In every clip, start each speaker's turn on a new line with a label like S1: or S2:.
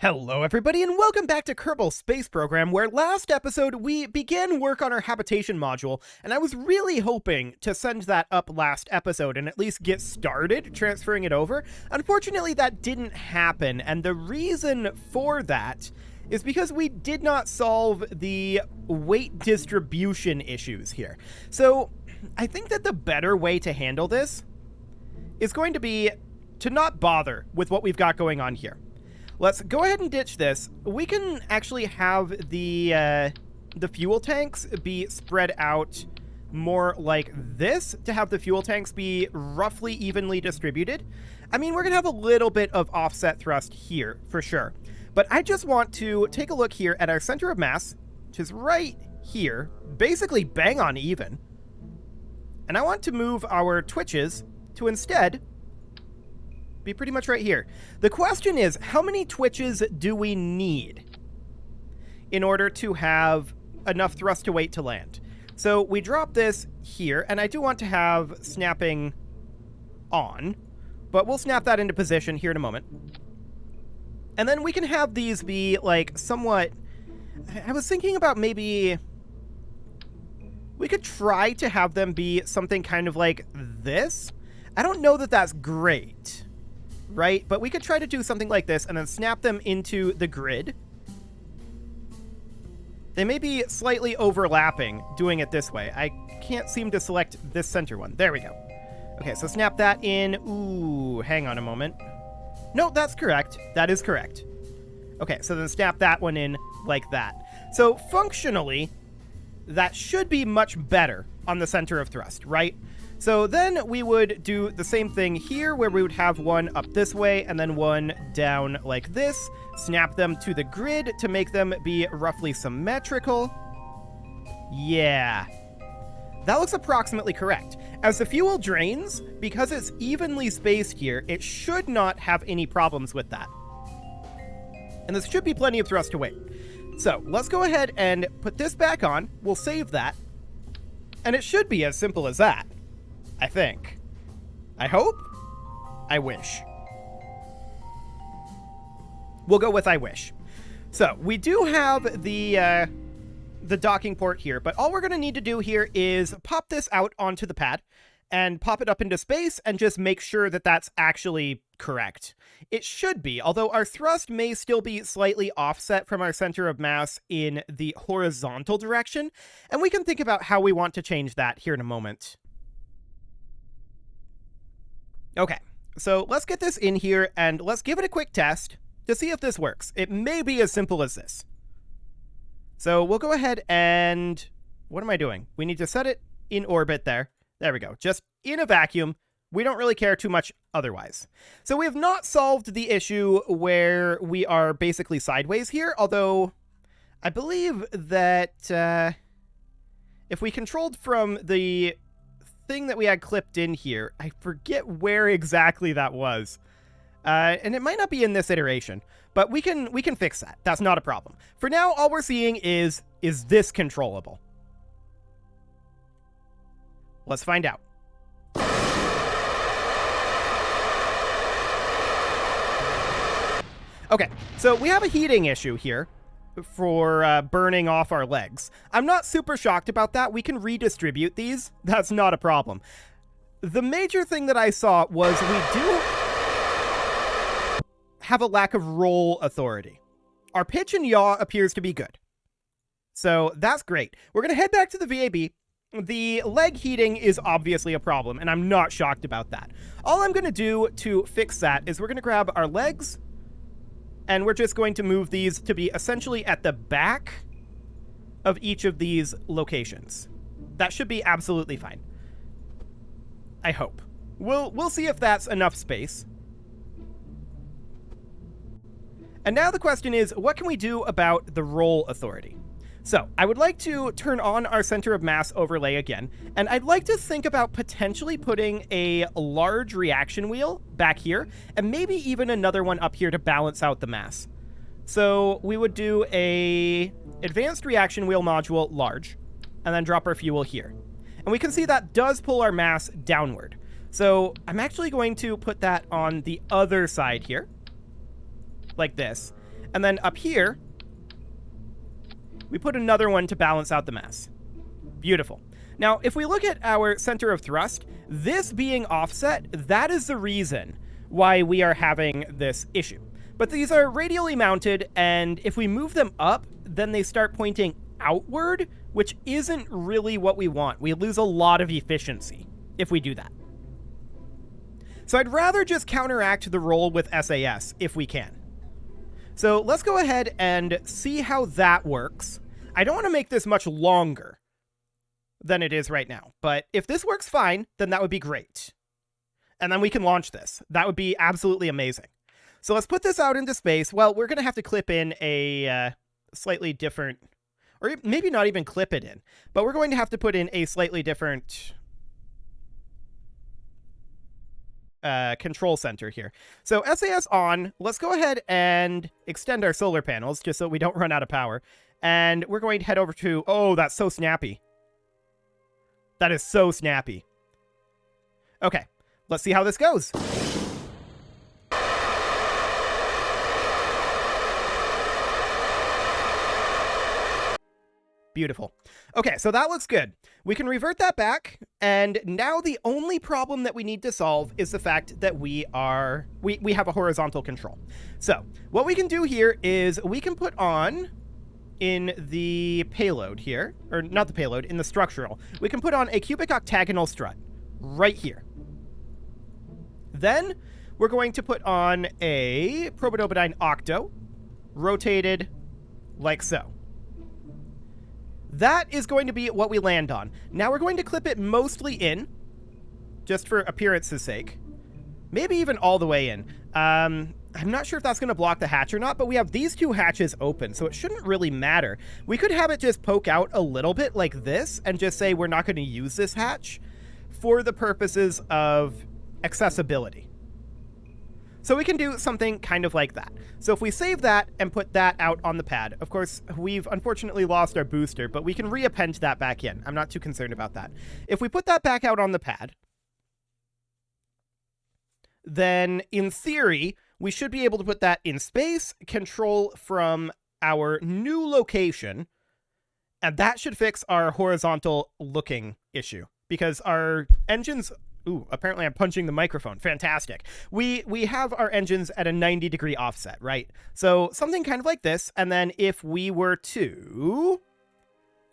S1: Hello everybody and welcome back to Kerbal Space Program, where last episode we began work on our habitation module, and I was really hoping to send that up last episode and at least get started transferring it over. Unfortunately, that didn't happen, and the reason for that is because we did not solve the weight distribution issues here. So I think that the better way to handle this is going to be to not bother with what we've got going on here. Let's go ahead and ditch this. We can actually have the fuel tanks be spread out more like this to have the fuel tanks be roughly evenly distributed. I mean, we're going to have a little bit of offset thrust here for sure. But I just want to take a look here at our center of mass, which is right here, basically bang on even. And I want to move our twitches to instead be pretty much right here. The question is, how many twitches do we need in order to have enough thrust to weight to land? So we drop this here, and I do want to have snapping on, but we'll snap that into position here in a moment. And then we can have these be like somewhat, I was thinking about maybe we could try to have them be something kind of like this. I don't know that that's great, right? But we could try to do something like this and then snap them into the grid. They may be slightly overlapping doing it this way. I can't seem to select this center one. There we go. Okay, so snap that in. Ooh, hang on a moment. No, that's correct. That is correct. Okay, so then snap that one in like that. So functionally, that should be much better on the center of thrust, right? So then we would do the same thing here, where we would have one up this way and then one down like this. Snap them to the grid to make them be roughly symmetrical. Yeah. That looks approximately correct. As the fuel drains, because it's evenly spaced here, it should not have any problems with that. And this should be plenty of thrust to weight. So let's go ahead and put this back on. We'll save that. And it should be as simple as that, I think. I hope? I wish. We'll go with I wish. So we do have the docking port here, but all we're going to need to do here is pop this out onto the pad and pop it up into space and just make sure that that's actually correct. It should be, although our thrust may still be slightly offset from our center of mass in the horizontal direction, and we can think about how we want to change that here in a moment. Okay, so let's get this in here and let's give it a quick test to see if this works. It may be as simple as this. So we'll go ahead and, what am I doing? We need to set it in orbit there. There we go. Just in a vacuum. We don't really care too much otherwise. So we have not solved the issue where we are basically sideways here, although I believe that if we controlled from the thing that we had clipped in here, I forget where exactly that was. And it might not be in this iteration, but we can fix that. That's not a problem. For now, all we're seeing is this controllable? Let's find out. Okay, so we have a heating issue here for burning off our legs. I'm not super shocked about that. We can redistribute these. That's not a problem. The major thing that I saw was we do have a lack of roll authority. Our pitch and yaw appears to be good. So that's great. We're going to head back to the VAB. The leg heating is obviously a problem, and I'm not shocked about that. All I'm going to do to fix that is we're going to grab our legs, and we're just going to move these to be essentially at the back of each of these locations. That should be absolutely fine. I hope. We'll see if that's enough space. And now the question is, what can we do about the roll authority? So I would like to turn on our center of mass overlay again, and I'd like to think about potentially putting a large reaction wheel back here, and maybe even another one up here to balance out the mass. So we would do a advanced reaction wheel module large, and then drop our fuel here. And we can see that does pull our mass downward. So I'm actually going to put that on the other side here, like this. And then up here, we put another one to balance out the mass. Beautiful. Now, if we look at our center of thrust, this being offset, that is the reason why we are having this issue. But these are radially mounted, and if we move them up, then they start pointing outward, which isn't really what we want. We lose a lot of efficiency if we do that. So I'd rather just counteract the roll with SAS if we can. So let's go ahead and see how that works. I don't want to make this much longer than it is right now, but if this works fine, then that would be great. And then we can launch this. That would be absolutely amazing. So let's put this out into space. Well, we're going to have to clip in a slightly different, or maybe not even clip it in, but we're going to have to put in a slightly different control center here. So SAS on, let's go ahead and extend our solar panels just so we don't run out of power. And we're going to head over to, oh, that's so snappy. That is so snappy. Okay, let's see how this goes. Beautiful. Okay, so that looks good. We can revert that back, and now the only problem that we need to solve is the fact that we have a horizontal control. So what we can do here is we can put on in the payload here, or not the payload, in the structural, we can put on a cubic octagonal strut right here. Then we're going to put on a Probodobodine octo, rotated like so. That is going to be what we land on. Now we're going to clip it mostly in, just for appearance's sake. Maybe even all the way in. I'm not sure if that's going to block the hatch or not, but we have these two hatches open, so it shouldn't really matter. We could have it just poke out a little bit like this and just say we're not going to use this hatch for the purposes of accessibility. So we can do something kind of like that. So if we save that and put that out on the pad, of course, we've unfortunately lost our booster, but we can reappend that back in. I'm not too concerned about that. If we put that back out on the pad, then in theory, we should be able to put that in space, control from our new location, and that should fix our horizontal looking issue because our engines... Ooh, apparently I'm punching the microphone. Fantastic. We have our engines at a 90-degree offset, right? So something kind of like this, and then if we were to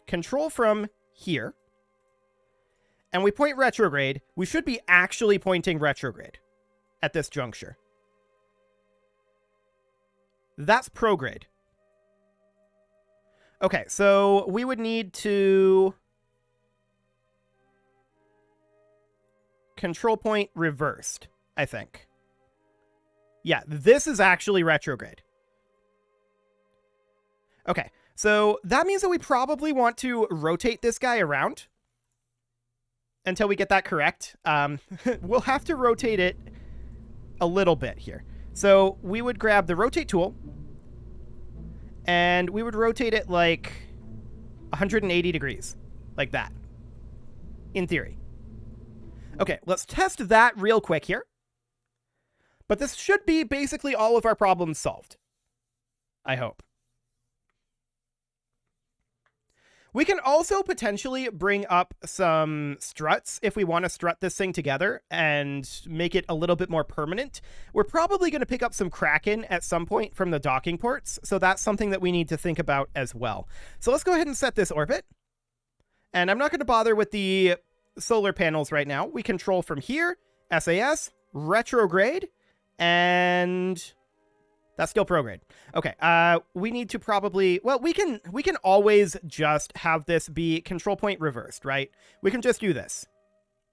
S1: control from here, and we point retrograde, we should be actually pointing retrograde at this juncture. That's prograde. Okay, so we would need to... control point reversed, I think. Yeah, this is actually retrograde. Okay, so that means that we probably want to rotate this guy around until we get that correct. We'll have to rotate it a little bit here. So we would grab the rotate tool, and we would rotate it like 180 degrees, like that, in theory. Okay, let's test that real quick here. But this should be basically all of our problems solved. I hope. We can also potentially bring up some struts if we want to strut this thing together and make it a little bit more permanent. We're probably going to pick up some Kraken at some point from the docking ports, so that's something that we need to think about as well. So let's go ahead and set this orbit. And I'm not going to bother with the solar panels right now. We control from here, SAS, retrograde, and that's still prograde. Okay, we need to probably, well, we can always just have this be control point reversed, right? We can just do this.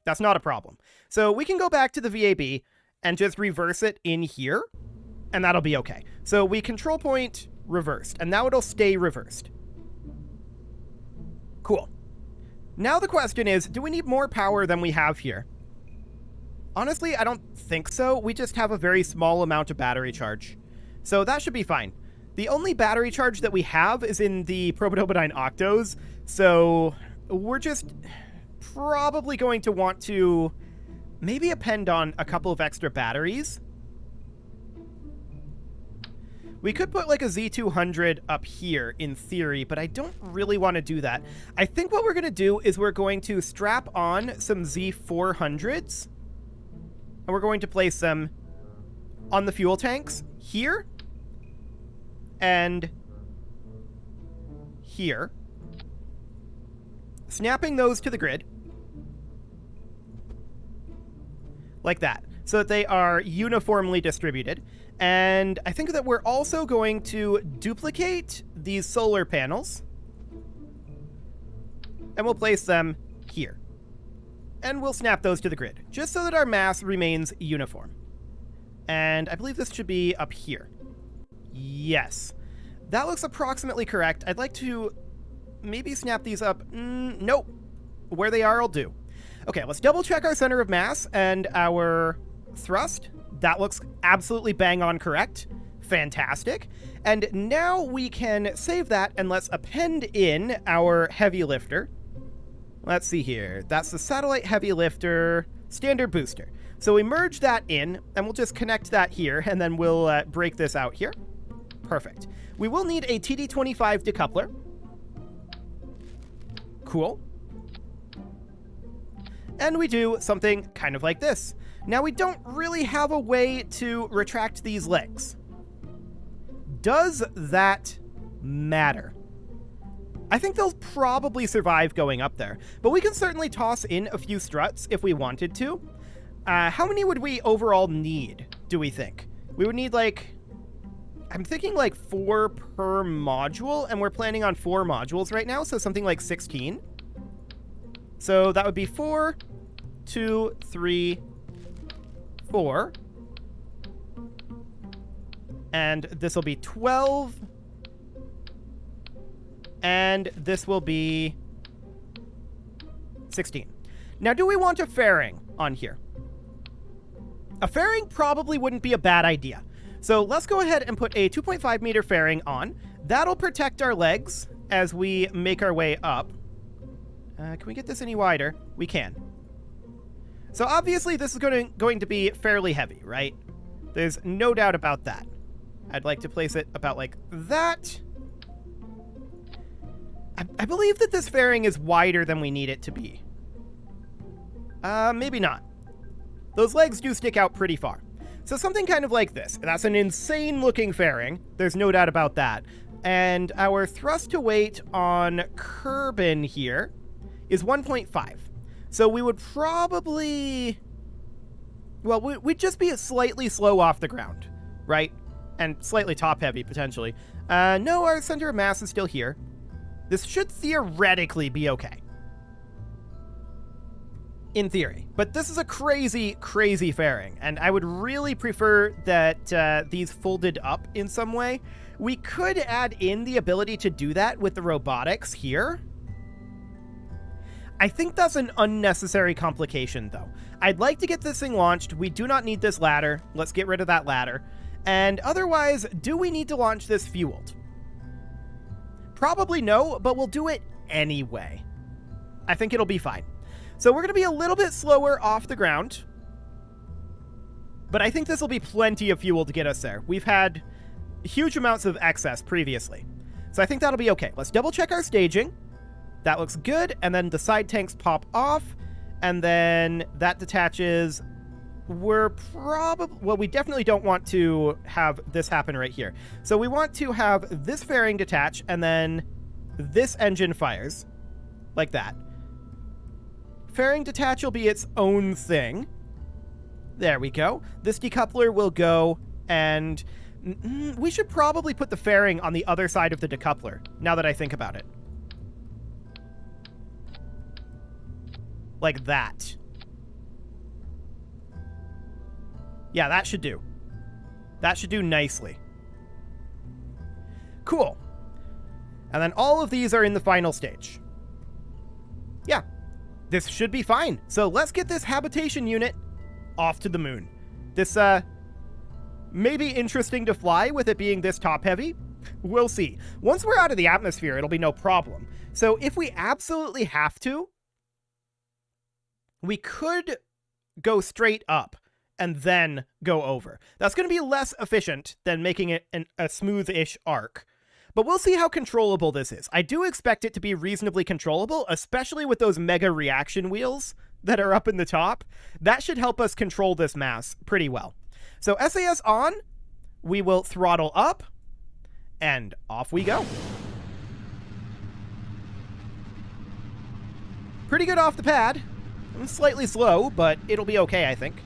S1: That's not a problem. So we can go back to the VAB and just reverse it in here, and that'll be okay. So we control point reversed, and now it'll stay reversed. Cool. Now the question is, do we need more power than we have here? Honestly, I don't think so. We just have a very small amount of battery charge. So that should be fine. The only battery charge that we have is in the Probodobodine octos, so we're just probably going to want to maybe append on a couple of extra batteries. We could put like a Z200 up here in theory, but I don't really want to do that. I think what we're going to do is we're going to strap on some Z400s, and we're going to place them on the fuel tanks here and here, snapping those to the grid like that, so that they are uniformly distributed. And I think that we're also going to duplicate these solar panels, and we'll place them here. And we'll snap those to the grid, just so that our mass remains uniform. And I believe this should be up here. Yes. That looks approximately correct. I'd like to maybe snap these up. Nope. Where they are, I'll do. Okay, let's double check our center of mass and our thrust. That looks absolutely bang on correct. Fantastic. And now we can save that, and let's append in our heavy lifter. Let's see here. That's the satellite heavy lifter standard booster. So we merge that in, and we'll just connect that here, and then we'll break this out here. Perfect. We will need a TD25 decoupler. Cool. And we do something kind of like this. Now, we don't really have a way to retract these legs. Does that matter? I think they'll probably survive going up there, but we can certainly toss in a few struts if we wanted to. How many would we overall need, do we think? We would need, like, I'm thinking like 4 per module, and we're planning on 4 modules right now, so something like 16. So that would be 4, 2, 3, 4. And this will be 12. And this will be 16. Now, do we want a fairing on here? A fairing probably wouldn't be a bad idea. So let's go ahead and put a 2.5 meter fairing on. That'll protect our legs as we make our way up. Can we get this any wider? We can. So obviously this is going to be fairly heavy, right? There's no doubt about that. I'd like to place it about like that. I believe that this fairing is wider than we need it to be. Maybe not. Those legs do stick out pretty far. So something kind of like this. That's an insane looking fairing. There's no doubt about that. And our thrust to weight on Kerbal here is 1.5. So we would probably, well, we'd just be slightly slow off the ground, right? And slightly top heavy, potentially. No, our center of mass is still here. This should theoretically be okay. In theory. But this is a crazy, crazy fairing, and I would really prefer that these folded up in some way. We could add in the ability to do that with the robotics here. I think that's an unnecessary complication, though. I'd like to get this thing launched. We do not need this ladder. Let's get rid of that ladder. And otherwise, do we need to launch this fueled? Probably no, but we'll do it anyway. I think it'll be fine. So we're going to be a little bit slower off the ground, but I think this will be plenty of fuel to get us there. We've had huge amounts of excess previously, so I think that'll be okay. Let's double check our staging. That looks good, and then the side tanks pop off, and then that detaches. We're probably, well, we definitely don't want to have this happen right here. So we want to have this fairing detach, and then this engine fires, like that. Fairing detach will be its own thing. There we go. This decoupler will go, and we should probably put the fairing on the other side of the decoupler, now that I think about it. Like that. Yeah, that should do. That should do nicely. Cool. And then all of these are in the final stage. Yeah. This should be fine. So let's get this habitation unit off to the moon. This, may be interesting to fly with it being this top heavy. We'll see. Once we're out of the atmosphere, it'll be no problem. So if we absolutely have to, we could go straight up and then go over. That's going to be less efficient than making it a smooth-ish arc. But we'll see how controllable this is. I do expect it to be reasonably controllable, especially with those mega reaction wheels that are up in the top. That should help us control this mass pretty well. So SAS on, we will throttle up, and off we go. Pretty good off the pad. Slightly slow, but it'll be okay, I think.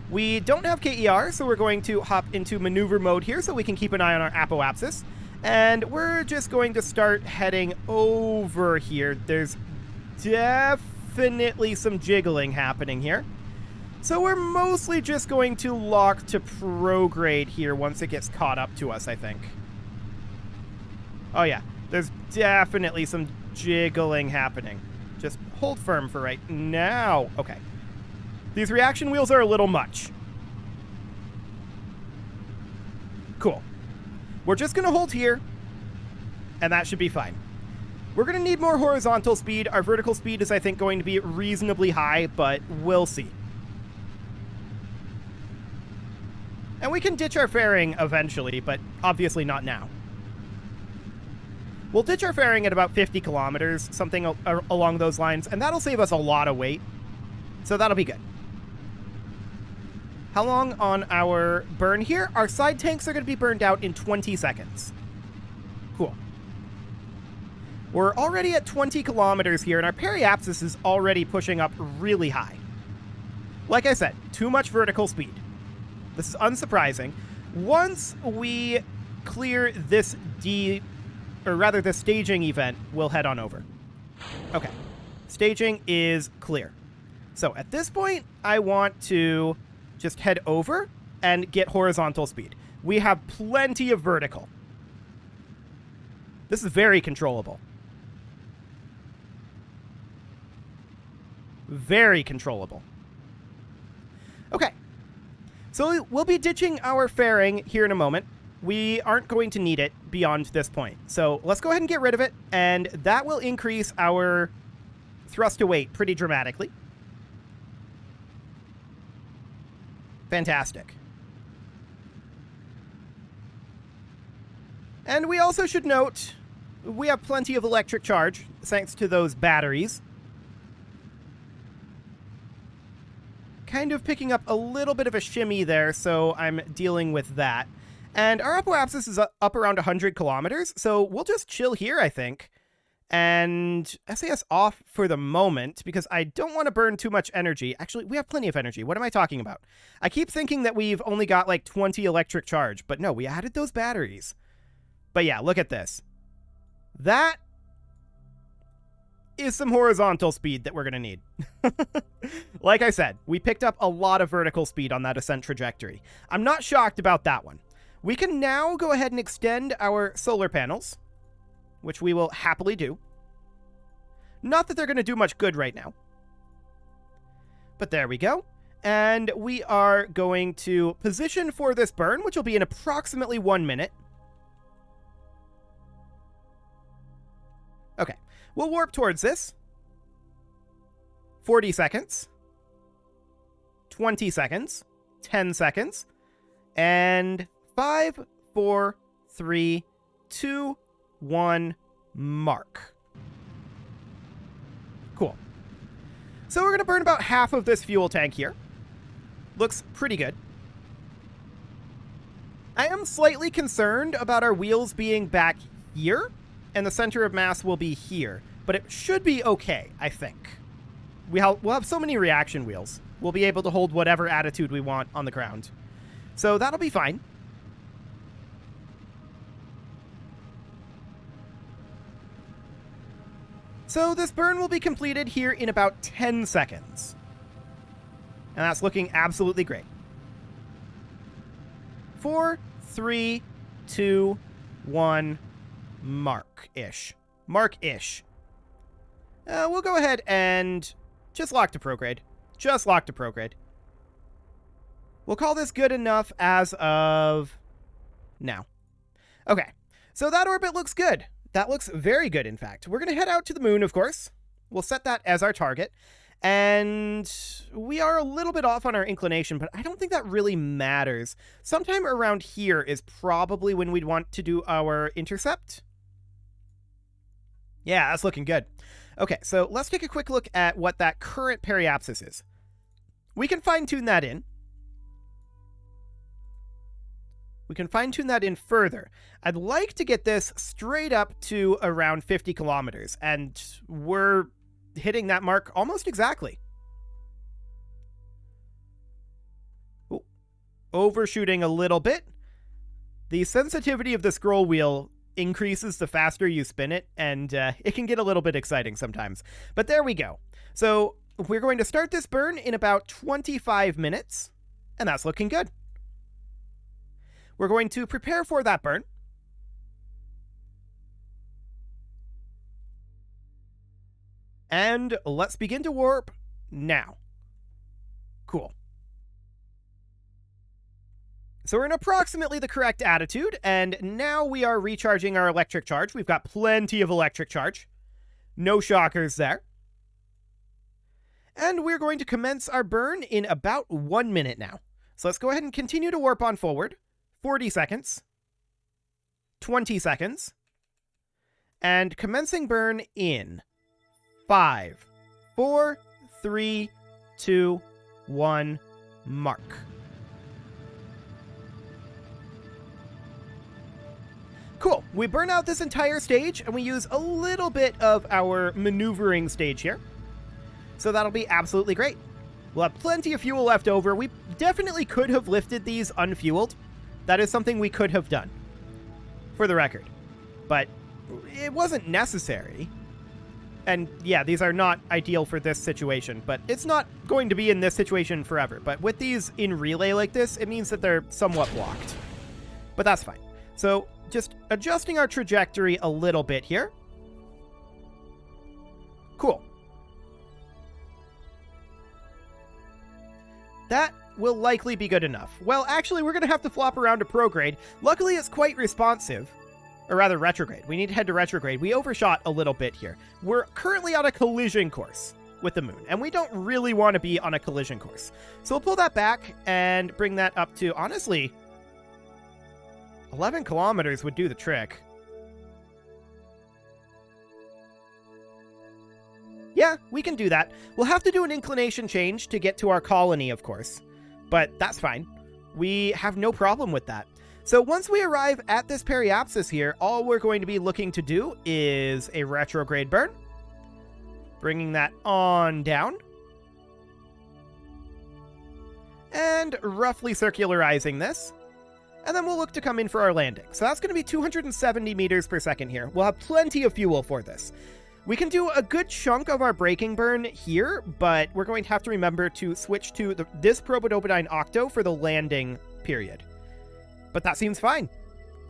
S1: We don't have KER, so we're going to hop into maneuver mode here so we can keep an eye on our apoapsis. And we're just going to start heading over here. There's definitely some jiggling happening here. So we're mostly just going to lock to prograde here once it gets caught up to us, I think. Oh yeah, there's definitely some jiggling happening. Just hold firm for right now. Okay. These reaction wheels are a little much. Cool. We're just going to hold here, and that should be fine. We're going to need more horizontal speed. Our vertical speed is, I think, going to be reasonably high, but we'll see. And we can ditch our fairing eventually, but obviously not now. We'll ditch our fairing at about 50 kilometers, something along those lines, and that'll save us a lot of weight. So that'll be good. How long on our burn here? Our side tanks are going to be burned out in 20 seconds. Cool. We're already at 20 kilometers here, and our periapsis is already pushing up really high. Like I said, too much vertical speed. This is unsurprising. Once we clear this this staging event, we'll head on over. Okay. Staging is clear. So at this point, I want to just head over and get horizontal speed. We have plenty of vertical. This is very controllable. Very controllable. Okay. So we'll be ditching our fairing here in a moment. We aren't going to need it beyond this point. So let's go ahead and get rid of it, and that will increase our thrust to weight pretty dramatically. Fantastic. And we also should note we have plenty of electric charge thanks to those batteries. Kind of picking up a little bit of a shimmy there, so I'm dealing with that. And our apoapsis is up around 100 kilometers, so we'll just chill here, I think. And SAS off for the moment, because I don't want to burn too much energy. Actually, we have plenty of energy. What am I talking about? I keep thinking that we've only got like 20 electric charge, but no, we added those batteries. But yeah, look at this. That is some horizontal speed that we're going to need. Like I said, we picked up a lot of vertical speed on that ascent trajectory. I'm not shocked about that one. We can now go ahead and extend our solar panels, which we will happily do. Not that they're going to do much good right now. But there we go. And we are going to position for this burn, which will be in approximately 1 minute. Okay. We'll warp towards this. 40 seconds. 20 seconds. 10 seconds. And 5, 4, 3, 2, 1, mark. Cool. So we're going to burn about half of this fuel tank here. Looks pretty good. I am slightly concerned about our wheels being back here, and the center of mass will be here. But it should be okay, I think. We'll have so many reaction wheels. We'll be able to hold whatever attitude we want on the ground. So that'll be fine. So this burn will be completed here in about 10 seconds. And that's looking absolutely great. 4, 3, 2, 1, mark-ish. Mark-ish. We'll go ahead and just lock to prograde. Just lock to prograde. We'll call this good enough as of now. Okay, so that orbit looks good. That looks very good, in fact. We're going to head out to the moon, of course. We'll set that as our target. And we are a little bit off on our inclination, but I don't think that really matters. Sometime around here is probably when we'd want to do our intercept. Yeah, that's looking good. Okay, so let's take a quick look at what that current periapsis is. We can fine-tune that in. We can fine-tune that in further. I'd like to get this straight up to around 50 kilometers, and we're hitting that mark almost exactly. Ooh, overshooting a little bit. The sensitivity of the scroll wheel increases the faster you spin it, and it can get a little bit exciting sometimes. But there we go. So we're going to start this burn in about 25 minutes, and that's looking good. We're going to prepare for that burn. And let's begin to warp now. Cool. So we're in approximately the correct attitude, and now we are recharging our electric charge. We've got plenty of electric charge. No shockers there. And we're going to commence our burn in about 1 minute now. So let's go ahead and continue to warp on forward. 40 seconds. 20 seconds. And commencing burn in 5, 4, 3, 2, 1, mark. Cool. We burn out this entire stage, and we use a little bit of our maneuvering stage here. So that'll be absolutely great. We'll have plenty of fuel left over. We definitely could have lifted these unfueled. That is something we could have done, for the record. But it wasn't necessary. And yeah, these are not ideal for this situation, but it's not going to be in this situation forever. But with these in relay like this, it means that they're somewhat blocked. But that's fine. So just adjusting our trajectory a little bit here. Cool. That will likely be good enough. Well, actually, we're going to have to flop around to prograde. Luckily, it's quite responsive. Or rather, retrograde. We need to head to retrograde. We overshot a little bit here. We're currently on a collision course with the moon, and we don't really want to be on a collision course. So we'll pull that back and bring that up to, honestly, 11 kilometers would do the trick. Yeah, we can do that. We'll have to do an inclination change to get to our colony, of course. But that's fine. We have no problem with that. So once we arrive at this periapsis here, all we're going to be looking to do is a retrograde burn. Bringing that on down. And roughly circularizing this. And then we'll look to come in for our landing. So that's going to be 270 meters per second here. We'll have plenty of fuel for this. We can do a good chunk of our braking burn here, but we're going to have to remember to switch to this Probodobodyne Octo for the landing period. But that seems fine.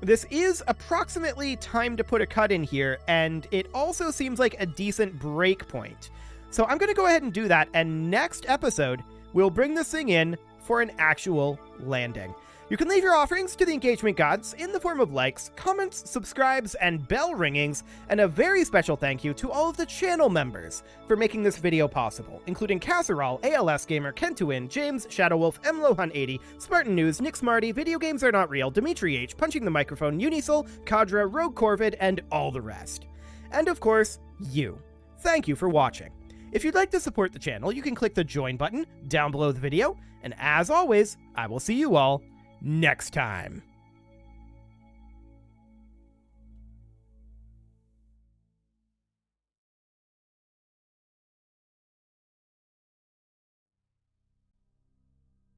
S1: This is approximately time to put a cut in here, and it also seems like a decent break point. So I'm going to go ahead and do that, and next episode, we'll bring this thing in for an actual landing. You can leave your offerings to the engagement gods in the form of likes, comments, subscribes, and bell ringings, and a very special thank you to all of the channel members for making this video possible, including Casserole, ALS Gamer, Kentuin, James, Shadowwolf, MLohan80, Spartan News, Nick Smarty, Video Games Are Not Real, Dimitri H, Punching the Microphone, Unisol, Kadra, Rogue Corvid, and all the rest. And of course, you. Thank you for watching. If you'd like to support the channel, you can click the join button down below the video, and as always, I will see you all next time.